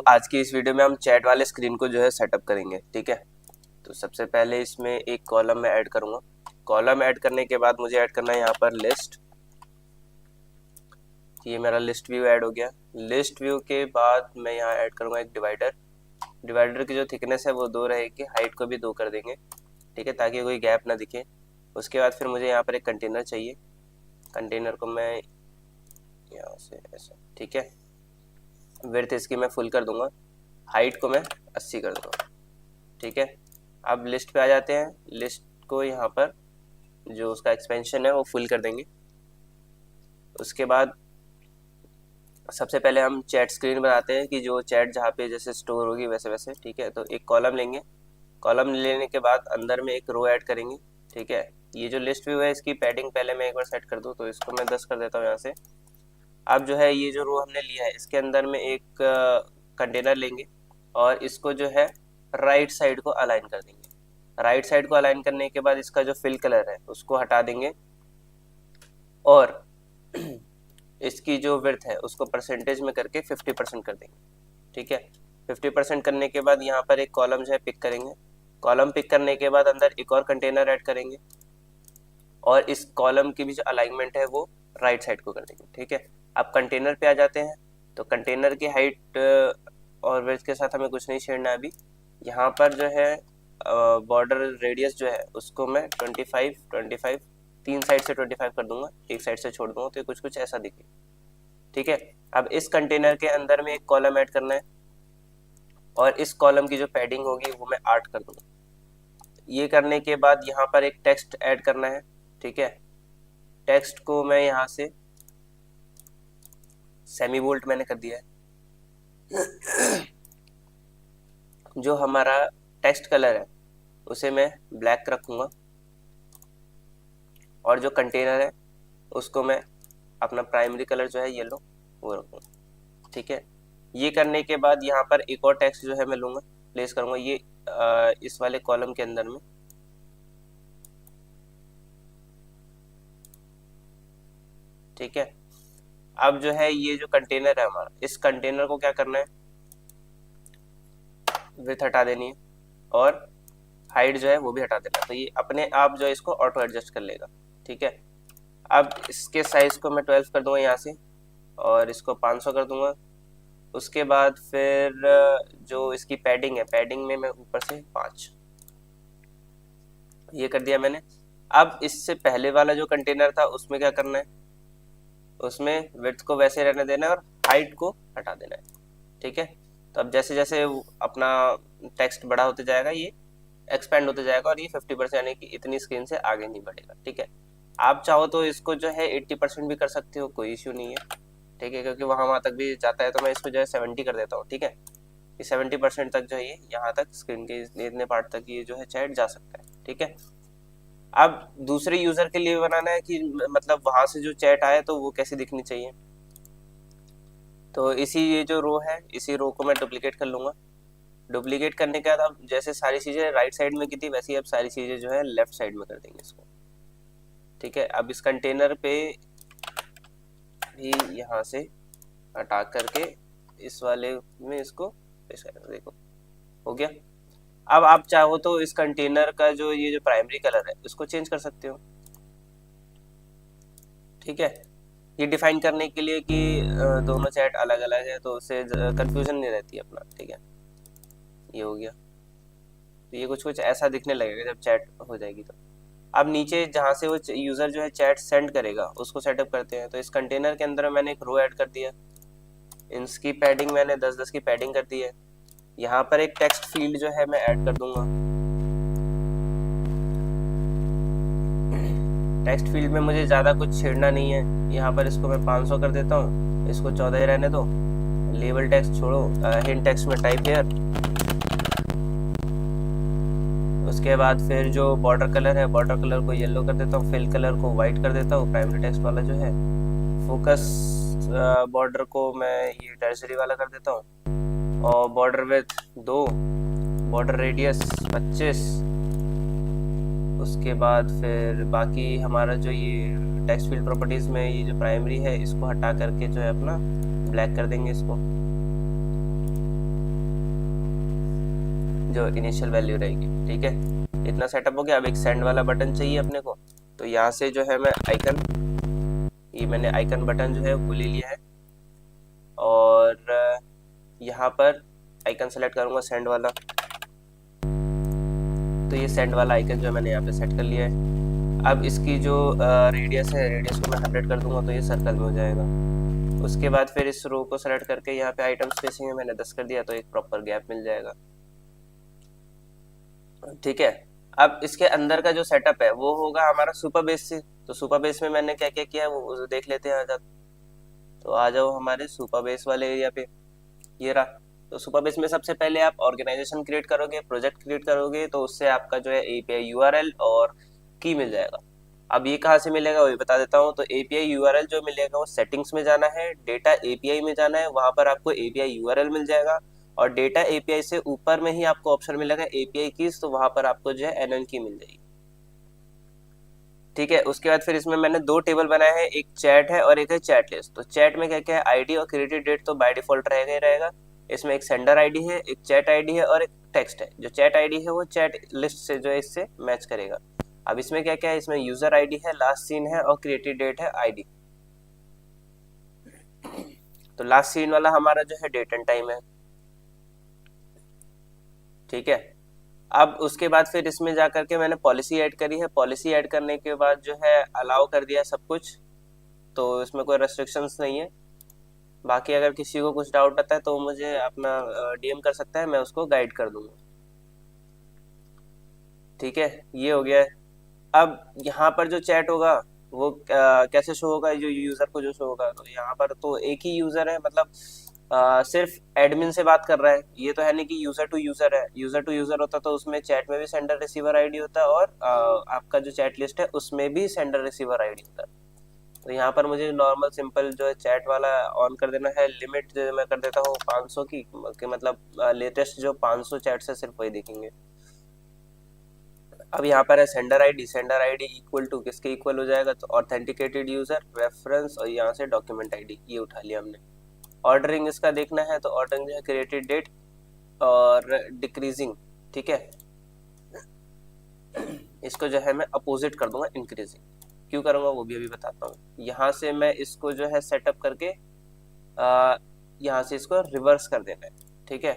आज की इस वीडियो में हम चैट वाले स्क्रीन को जो है सेटअप करेंगे। ठीक है, तो सबसे पहले इसमें एक कॉलम में ऐड करूंगा। कॉलम ऐड करने के बाद मुझे ऐड करना है यहाँ पर लिस्ट। ये मेरा लिस्ट व्यू ऐड हो गया। लिस्ट व्यू के बाद मैं यहाँ ऐड करूंगा एक डिवाइडर। डिवाइडर की जो थिकनेस है वो 2 रहेगी, हाइट को भी 2 कर देंगे। ठीक है, ताकि कोई गैप ना दिखे। उसके बाद फिर मुझे यहाँ पर एक कंटेनर चाहिए। कंटेनर को मैं यहाँ से ऐसे, ठीक है, विड्थ इसकी मैं फुल कर दूंगा, हाइट को मैं 80 कर दूंगा। ठीक है, अब लिस्ट पे आ जाते हैं। लिस्ट को यहाँ पर जो उसका एक्सपेंशन है वो फुल कर देंगे। उसके बाद सबसे पहले हम चैट स्क्रीन बनाते हैं कि जो चैट जहाँ पे जैसे स्टोर होगी वैसे वैसे। ठीक है, तो एक कॉलम लेंगे। कॉलम लेने के बाद अंदर में एक रो ऐड करेंगे। ठीक है, ये जो लिस्ट व्यू है इसकी पैडिंग पहले मैं एक बार सेट कर दूँ, तो इसको मैं 10 कर देता हूँ यहाँ से। अब जो है ये जो रो हमने लिया है इसके अंदर में एक कंटेनर लेंगे और इसको जो है राइट साइड को अलाइन कर देंगे। राइट साइड को अलाइन करने के बाद इसका जो फिल कलर है उसको हटा देंगे और इसकी जो विड्थ है उसको परसेंटेज में करके 50% कर देंगे। ठीक है, 50% करने के बाद यहाँ पर एक कॉलम जो है पिक करेंगे। कॉलम पिक करने के बाद अंदर एक और कंटेनर ऐड करेंगे और इस कॉलम की भी जो अलाइनमेंट है वो राइट साइड को कर देंगे। ठीक है, अब कंटेनर पे आ जाते हैं। तो कंटेनर की हाइट और विड्थ के साथ हमें कुछ नहीं छेड़ना है अभी। यहाँ पर जो है बॉर्डर रेडियस जो है उसको मैं 25 तीन साइड से 25 कर दूंगा, एक साइड से छोड़ दूंगा, तो कुछ कुछ ऐसा दिखे। ठीक है, अब इस कंटेनर के अंदर में एक कॉलम ऐड करना है और इस कॉलम की जो पैडिंग होगी वो मैं 8 कर दूंगा। ये करने के बाद यहाँ पर एक टेक्स्ट ऐड करना है। ठीक है, टेक्स्ट को मैं यहाँ से सेमी बोल्ट मैंने कर दिया है। जो हमारा टेक्स्ट कलर है उसे मैं ब्लैक रखूँगा और जो कंटेनर है उसको मैं अपना प्राइमरी कलर जो है येलो वो रखूँगा। ठीक है, ये करने के बाद यहाँ पर एक और टेक्स्ट जो है मैं लूँगा, प्लेस करूँगा ये इस वाले कॉलम के अंदर में। ठीक है, अब जो है ये जो कंटेनर है हमारा, इस कंटेनर को क्या करना है, विड्थ हटा देनी है और हाइट जो है वो भी हटा देना है। तो ये अपने आप जो है इसको ऑटो एडजस्ट कर लेगा। ठीक है, अब इसके साइज को मैं 12 कर दूंगा यहाँ से और इसको 500 कर दूंगा। उसके बाद फिर जो इसकी पैडिंग है, पैडिंग में मैं ऊपर से 5 ये कर दिया मैंने। अब इससे पहले वाला जो कंटेनर था उसमें क्या करना है, उसमें विड्थ को वैसे रहने देना है और हाइट को हटा देना है। ठीक है, तो अब जैसे जैसे अपना टेक्स्ट बड़ा होते जाएगा ये एक्सपेंड होते जाएगा और ये 50% यानी कि इतनी स्क्रीन से आगे नहीं बढ़ेगा। ठीक है, आप चाहो तो इसको जो है 80% भी कर सकते हो, कोई इश्यू नहीं है। ठीक है, क्योंकि वहाँ तक भी जाता है, तो मैं इसको जो है 70 कर देता हूँ। ठीक है, ये 70% तक जो है ये यहाँ तक स्क्रीन के इतने पार्ट तक ये जो है चैट जा सकता है। ठीक है, अब दूसरे यूजर के लिए बनाना है कि मतलब वहां से जो चैट आए तो वो कैसे दिखनी चाहिए। तो इसी ये जो रो है इसी रो को मैं डुप्लीकेट कर लूँगा। डुप्लीकेट करने के बाद अब जैसे सारी चीज़ें राइट साइड में की थी वैसे ही अब सारी चीज़ें जो है लेफ्ट साइड में कर देंगे इसको। ठीक है, अब इस कंटेनर पे भी यहाँ से हटा करके इस वाले में इसको देखो हो गया। अब आप चाहो तो इस कंटेनर का जो ये जो प्राइमरी कलर है इसको चेंज कर सकते हो। ठीक है, ये डिफाइन करने के लिए कि दोनों चैट अलग अलग है तो उससे कंफ्यूजन नहीं रहती अपना। ठीक है, ये हो गया, तो ये कुछ कुछ ऐसा दिखने लगेगा जब चैट हो जाएगी। तो अब नीचे जहाँ से वो यूज़र जो है चैट सेंड करेगा उसको सेटअप करते हैं। तो इस कंटेनर के अंदर मैंने एक रो ऐड कर दिया, इसकी पैडिंग मैंने 10-10 की पैडिंग कर दी है। यहाँ पर एक टेक्स्ट फील्ड जो है मैं ऐड कर दूंगा। टेक्स्ट फील्ड में मुझे ज़्यादा कुछ छेड़ना नहीं है, यहाँ पर इसको मैं 500 कर देता हूँ, इसको 14 ही रहने दो। लेबल टेक्स्ट छोड़ो, हिंट टेक्स्ट में टाइप हियर। उसके बाद फिर जो बॉर्डर कलर है, बॉर्डर कलर को येलो कर देता हूँ, फिल कलर को वाइट कर देता हूँ, प्राइमरी टेक्स्ट वाला जो है। फोकस बॉर्डर को मैं ये टर्सरी वाला कर देता हूँ और बॉर्डर विड्थ 2, बॉर्डर रेडियस 25। उसके बाद फिर बाकी हमारा जो ये टेक्स्ट फील्ड प्रॉपर्टीज़ में ये जो प्राइमरी है इसको हटा करके जो है अपना ब्लैक कर देंगे इसको। जो इनिशियल वैल्यू रहेगी। ठीक है, इतना सेटअप हो गया। अब एक सेंड वाला बटन चाहिए अपने को, तो यहाँ से जो है मैं आइकन, ये मैंने आइकन बटन जो है वो ले लिया है, और यहाँ पर आइकन सेलेक्ट करूँगा सेंड वाला। तो ये सेंड वाला आइकन जो है मैंने यहाँ पे सेट कर लिया है। अब इसकी जो रेडियस है, रेडियस को मैं 100 कर दूंगा, तो ये सर्कल में हो जाएगा। उसके बाद फिर इस रो को सेलेक्ट करके यहाँ पे आइटम स्पेसिंग में मैंने 10 कर दिया, तो एक प्रॉपर गैप मिल जाएगा। ठीक है, अब इसके अंदर का जो सेटअप है वो होगा हमारा सुपर बेस से। तो सुपर बेस में मैंने क्या क्या किया है वो देख लेते हैं। तो आ जाओ हमारे सुपर बेस वाले एरिया पे, ये रहा। तो सुपर बेस में सबसे पहले आप ऑर्गेनाइजेशन क्रिएट करोगे, प्रोजेक्ट क्रिएट करोगे, तो उससे आपका जो है एपीआई यूआरएल और की मिल जाएगा। अब ये कहाँ से मिलेगा वो बता देता हूँ। तो एपीआई यूआरएल जो मिलेगा वो सेटिंग्स में जाना है, डेटा एपीआई में जाना है, वहां पर आपको एपीआई यूआरएल मिल जाएगा, और डेटा एपीआई से ऊपर में ही आपको ऑप्शन मिलेगा एपीआई कीज, तो वहां पर आपको जो है एनएन की मिल जाएगी। ठीक है, उसके बाद फिर इसमें मैंने दो टेबल बनाए हैं, एक चैट है और एक है चैट लिस्ट। तो चैट में क्या क्या है, आईडी और क्रिएटेड डेट तो बाय डिफॉल्ट रहेगा ही रहेगा। इसमें एक सेंडर आईडी है, एक चैट आईडी है और एक टेक्स्ट है। जो चैट आईडी है वो चैट लिस्ट से जो है इससे मैच करेगा। अब इसमें क्या क्या है, इसमें यूजर आईडी है, लास्ट सीन है और क्रिएटेड डेट है आईडी। तो लास्ट सीन वाला हमारा जो है डेट एंड टाइम है। ठीक है, अब उसके बाद फिर इसमें जा करके मैंने पॉलिसी ऐड करी है। पॉलिसी ऐड करने के बाद जो है अलाउ कर दिया सब कुछ, तो इसमें कोई रेस्ट्रिक्शंस नहीं है। बाकी अगर किसी को कुछ डाउट आता है तो मुझे अपना डीएम कर सकता है, मैं उसको गाइड कर दूंगा। ठीक है, ये हो गया है। अब यहाँ पर जो चैट होगा वो कैसे शो होगा, जो यूजर को जो शो होगा, तो यहाँ पर तो एक ही यूजर है, मतलब सिर्फ एडमिन से बात कर रहा है। ये तो है नहीं कि यूजर टू यूजर है। यूजर टू यूजर होता तो उसमें चैट में भी सेंडर रिसीवर आईडी होता है, और आपका जो चैट लिस्ट है उसमें भी सेंडर रिसीवर आईडी होता है। तो यहाँ पर मुझे नॉर्मल सिंपल जो है चैट वाला ऑन कर देना है। लिमिट मैं कर देता हूँ 500 की, मतलब लेटेस्ट जो 500 चैट्स है सिर्फ वही देखेंगे। अब यहाँ पर है sender ID. Sender ID equal to किसके इक्वल हो जाएगा, तो ऑथेंटिकेटेड यूजर, रेफरेंस, और यहाँ से डॉक्यूमेंट आईडी, ये उठा लिया हमने। ऑर्डरिंग इसका देखना है, तो ऑर्डरिंग जो है क्रिएटेड डेट और डिक्रीजिंग। ठीक है, इसको जो है मैं अपोजिट कर दूंगा इंक्रीजिंग। क्यों करूंगा वो भी अभी बताता हूँ। यहाँ से मैं इसको जो है सेटअप करके यहाँ से इसको रिवर्स कर देना है। ठीक है,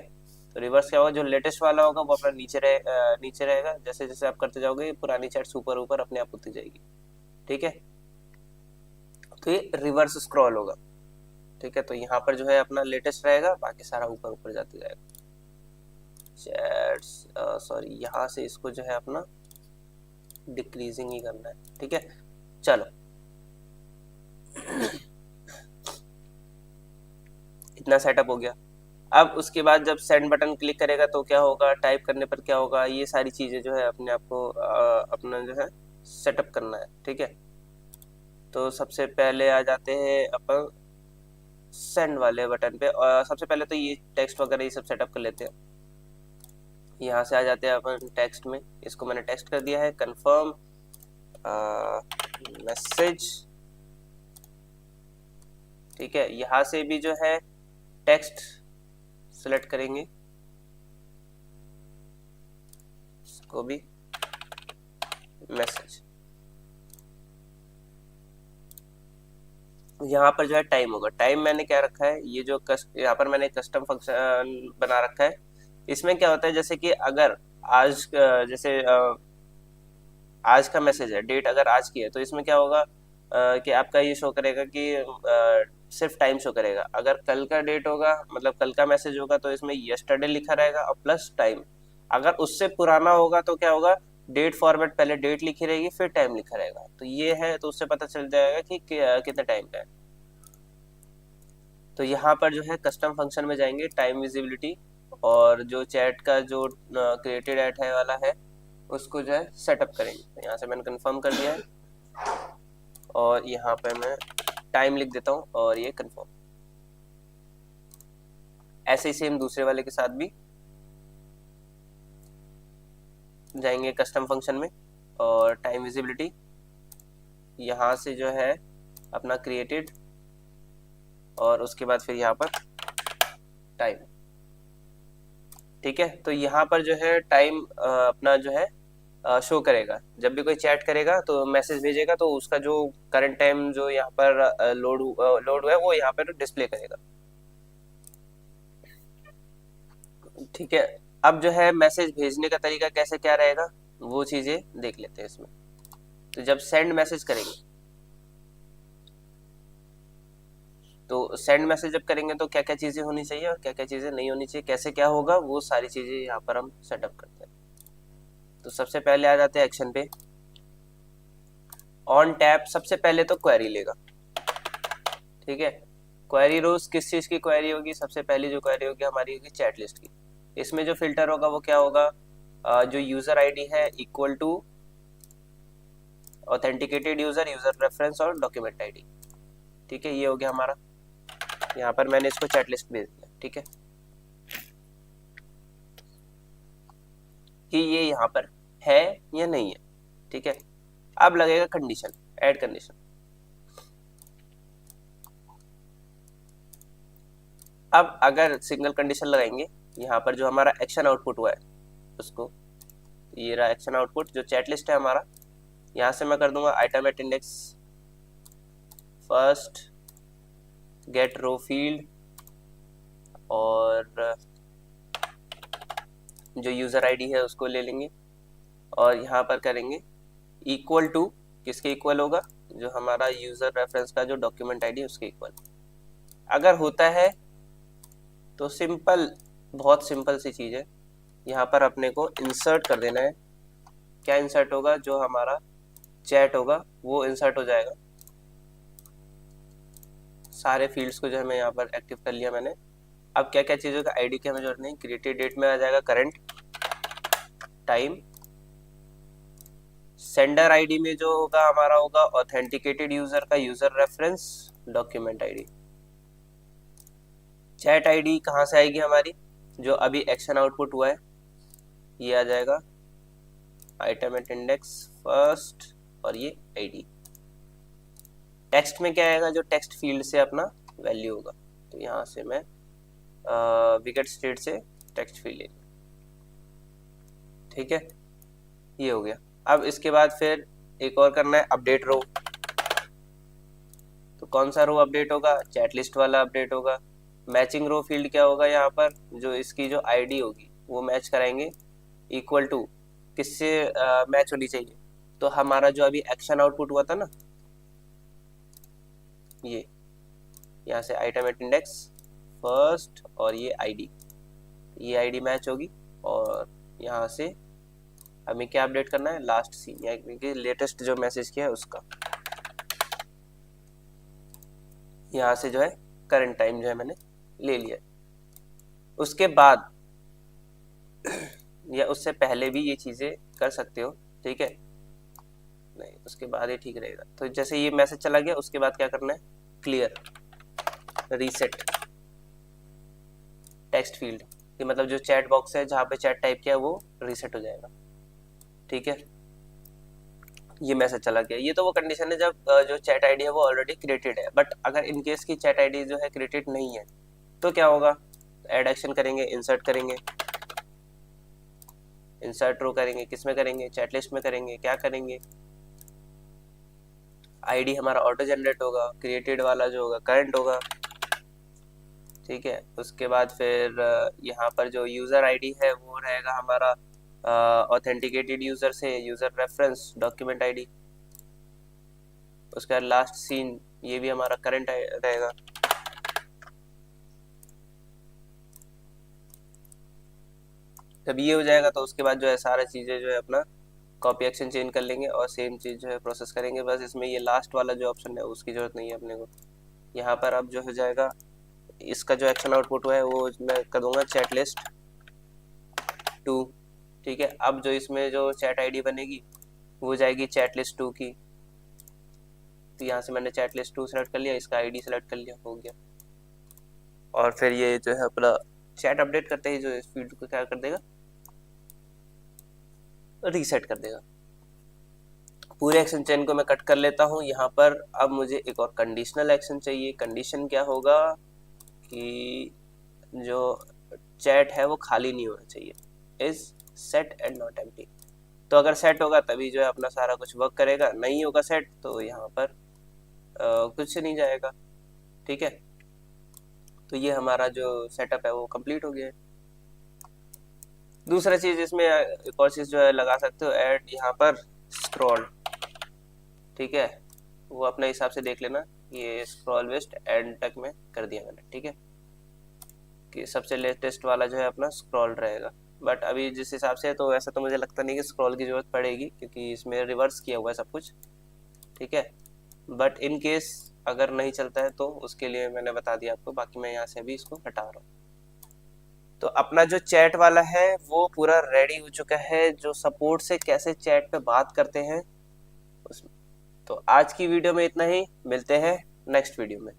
तो रिवर्स क्या होगा, जो लेटेस्ट वाला होगा वो अपना नीचे रहेगा। जैसे जैसे आप करते जाओगे पुरानी चैट्स ऊपर ऊपर अपने आप होती जाएगी। ठीक है, तो ये रिवर्स स्क्रॉल होगा। ठीक है, तो यहाँ पर जो है अपना लेटेस्ट रहेगा, बाकी सारा ऊपर ऊपर जाते जाएगा। चैट्स सॉरी, यहाँ से इसको जो है अपना डिक्रीजिंग ही करना है। ठीक है, चलो इतना सेटअप हो गया। अब उसके बाद जब सेंड बटन क्लिक करेगा तो क्या होगा, टाइप करने पर क्या होगा, ये सारी चीजें जो है अपने आप को अपना जो है सेटअप करना है। ठीक है, तो सबसे पहले आ जाते हैं अपन सेंड वाले बटन पे, और सबसे पहले तो ये टेक्स्ट वगैरह ये सब सेटअप कर लेते हैं। यहाँ से आ जाते हैं अपन टेक्स्ट में। इसको मैंने टेक्स्ट कर दिया है, कंफर्म मैसेज। ठीक है, यहाँ से भी जो है टेक्स्ट सिलेक्ट करेंगे, इसको भी मैसेज। यहाँ पर जो है टाइम होगा। टाइम मैंने क्या रखा है, ये जो यहाँ पर मैंने कस्टम फंक्शन बना रखा है। इसमें क्या होता है, जैसे कि अगर आज जैसे आज का मैसेज है, डेट अगर आज की है, तो इसमें क्या होगा कि आपका ये शो करेगा कि सिर्फ टाइम शो करेगा। अगर कल का डेट होगा, मतलब कल का मैसेज होगा, तो इसमें यस्टरडे लिखा रहेगा और प्लस टाइम। अगर उससे पुराना होगा तो क्या होगा, डेट फॉर्मेट, पहले डेट लिखी रहेगी फिर टाइम लिखा रहेगा। तो ये है, तो उससे पता चल जाएगा कि कितने टाइम का है। तो यहाँ पर जो है कस्टम फंक्शन में जाएंगे, टाइम विजिबिलिटी, और जो चैट का जो क्रिएटेड एट है वाला है उसको जो है सेटअप करेंगे। तो यहाँ से मैंने कंफर्म कर दिया है, और यहाँ पे मैं टाइम लिख देता हूँ और ये कंफर्म। ऐसे ही सेम दूसरे वाले के साथ भी जाएंगे कस्टम फंक्शन में, और टाइम विजिबिलिटी, यहाँ से जो है अपना क्रिएटेड, और उसके बाद फिर यहाँ पर टाइम। ठीक है, तो यहाँ पर जो है टाइम अपना जो है शो करेगा। जब भी कोई चैट करेगा तो मैसेज भेजेगा तो उसका जो करंट टाइम जो यहाँ पर लोड हुआ है वो यहाँ पर डिस्प्ले करेगा। ठीक है, अब जो है मैसेज भेजने का तरीका कैसे क्या रहेगा वो चीजें देख लेते हैं इसमें। तो जब सेंड मैसेज करेंगे, तो सेंड मैसेज जब करेंगे तो क्या क्या चीजें होनी चाहिए और क्या क्या चीजें नहीं होनी चाहिए, कैसे क्या होगा, वो सारी चीजें यहाँ पर हम सेटअप करते हैं। तो सबसे पहले आ जाते हैं एक्शन पे। ऑन टैप सबसे पहले तो क्वेरी लेगा। ठीक है, क्वेरी रोज किस चीज की क्वेरी होगी, सबसे पहली जो क्वेरी होगी हमारी होगी चैट लिस्ट की। इसमें जो फिल्टर होगा वो क्या होगा, जो यूजर आईडी है equal to authenticated user, user reference और डॉक्यूमेंट आईडी। ठीक है, ये हो गया हमारा। यहाँ पर मैंने इसको चैट लिस्ट भेज दिया। ठीक है, कि ये यहाँ पर है या नहीं है। ठीक है, अब लगेगा कंडीशन, ऐड कंडीशन। अब अगर सिंगल कंडीशन लगाएंगे, यहाँ पर जो हमारा एक्शन आउटपुट हुआ है उसको, ये रहा एक्शन आउटपुट जो चैट लिस्ट है हमारा। यहाँ से मैं कर दूंगा item at index first get row field, और जो यूजर आईडी है उसको ले लेंगे और यहाँ पर करेंगे इक्वल टू, किसके इक्वल होगा, जो हमारा यूजर रेफरेंस का जो डॉक्यूमेंट आईडी है उसके इक्वल। अगर होता है तो सिंपल, बहुत सिंपल सी चीज है, यहाँ पर अपने को इंसर्ट कर देना है। क्या इंसर्ट होगा, जो हमारा चैट होगा वो इंसर्ट हो जाएगा। सारे फील्ड्स को जो है मैं यहाँ पर एक्टिव कर लिया मैंने। अब क्या क्या चीज़ों का आईडी की हमें जरूरत नहीं, क्रिएटेड डेट में आ जाएगा करंट टाइम। सेंडर आईडी में जो होगा हमारा होगा ऑथेंटिकेटेड यूजर का user reference document ID. Chat ID कहाँ से आएगी हमारी, जो अभी एक्शन आउटपुट हुआ है ये आ जाएगा आइटम एट इंडेक्स फर्स्ट, और ये आईडी। टेक्स्ट में क्या आएगा, जो टेक्स्ट फील्ड से अपना वैल्यू होगा। तो यहाँ से मैं विकेट स्टेट से टेक्स्ट फील्ड ले। ठीक है, ये हो गया। अब इसके बाद फिर एक और करना है अपडेट रो। तो कौन सा रो अपडेट होगा, चैट लिस्ट वाला अपडेट होगा। मैचिंग रो फील्ड क्या होगा, यहाँ पर जो इसकी जो आईडी होगी वो मैच कराएंगे इक्वल टू, किससे मैच होनी चाहिए, तो हमारा जो अभी एक्शन आउटपुट हुआ था ना, ये यहाँ से आइटम एट इंडेक्स फर्स्ट और ये आईडी, ये आईडी मैच होगी। और यहाँ से हमें क्या अपडेट करना है, लास्ट सीन यानी कि लेटेस्ट जो मैसेज किया है उसका। यहाँ से जो है करंट टाइम जो है मैंने ले लिया। उसके बाद या उससे पहले भी ये चीज़ें कर सकते हो। ठीक है, नहीं उसके बाद ही ठीक रहेगा। तो जैसे ये मैसेज चला गया उसके बाद क्या करना है, क्लियर रीसेट टेक्स्ट फील्ड, कि मतलब जो चैट बॉक्स है जहाँ पे चैट टाइप किया है वो रीसेट हो जाएगा। ठीक है, ये मैसेज चला गया। ये तो वो कंडीशन है जब जो चैट आईडी है वो ऑलरेडी क्रिएटेड है। बट अगर इन केस की चैट आईडी जो है क्रिएटेड नहीं है तो क्या होगा, ऐड एक्शन करेंगे, इंसर्ट करेंगे, इंसर्ट रो करेंगे, किस में करेंगे, चैट लिस्ट में करेंगे। क्या करेंगे, आईडी हमारा ऑटो जनरेट होगा, क्रिएटेड वाला जो होगा करंट होगा। ठीक है, उसके बाद फिर यहाँ पर जो यूज़र आईडी है वो रहेगा हमारा ऑथेंटिकेटेड यूज़र से यूज़र रेफरेंस डॉक्यूमेंट आईडी। उसके बाद लास्ट सीन ये भी हमारा करंट रहेगा। जब ये हो जाएगा तो उसके बाद जो है सारा चीज़ें जो है अपना कॉपी एक्शन चेंज कर लेंगे और सेम चीज़ जो है प्रोसेस करेंगे। बस इसमें ये लास्ट वाला जो ऑप्शन है उसकी ज़रूरत नहीं है अपने को। यहाँ पर अब जो हो जाएगा इसका जो एक्शन आउटपुट हुआ है वो मैं कर दूंगा चैट लिस्ट 2। ठीक है, अब जो इसमें जो चैट आईडी बनेगी वो जाएगी चैट लिस्ट 2 की। तो यहाँ से मैंने चैट लिस्ट 2 सेलेक्ट कर लिया, इसका आईडी सेलेक्ट कर लिया, हो गया। और फिर ये जो है अपना चैट अपडेट करते ही जो इस फील्ड को क्या कर देगा, रीसेट कर देगा। पूरे एक्शन चेन को मैं कट कर लेता हूँ यहाँ पर। अब मुझे एक और कंडीशनल एक्शन चाहिए। कंडीशन क्या होगा कि जो चैट है वो खाली नहीं होना चाहिए, is set and not empty. तो अगर सेट होगा तभी जो है अपना सारा कुछ वर्क करेगा, नहीं होगा सेट तो यहाँ पर कुछ नहीं जाएगा। ठीक है, तो ये हमारा जो सेटअप है वो कंप्लीट हो गया है। दूसरा चीज इसमें एक और चीज जो है लगा सकते हो, ऐड यहाँ पर स्क्रॉल। ठीक है, वो अपने हिसाब से देख लेना, ये स्क्रॉल वेस्ट एंड तक में कर दिया मैंने। ठीक है, कि सबसे लेटेस्ट वाला जो है अपना स्क्रॉल रहेगा। बट अभी जिस हिसाब से है तो ऐसा तो मुझे लगता नहीं कि स्क्रॉल की जरूरत पड़ेगी, क्योंकि इसमें रिवर्स किया हुआ है सब कुछ। ठीक है, बट इन केस अगर नहीं चलता है तो उसके लिए मैंने बता दिया आपको, बाकी मैं यहाँ से अभी इसको हटा रहा हूँ। तो अपना जो चैट वाला है वो पूरा रेडी हो चुका है, जो सपोर्ट से कैसे चैट पे बात करते हैं उसमें। तो आज की वीडियो में इतना ही, मिलते हैं नेक्स्ट वीडियो में।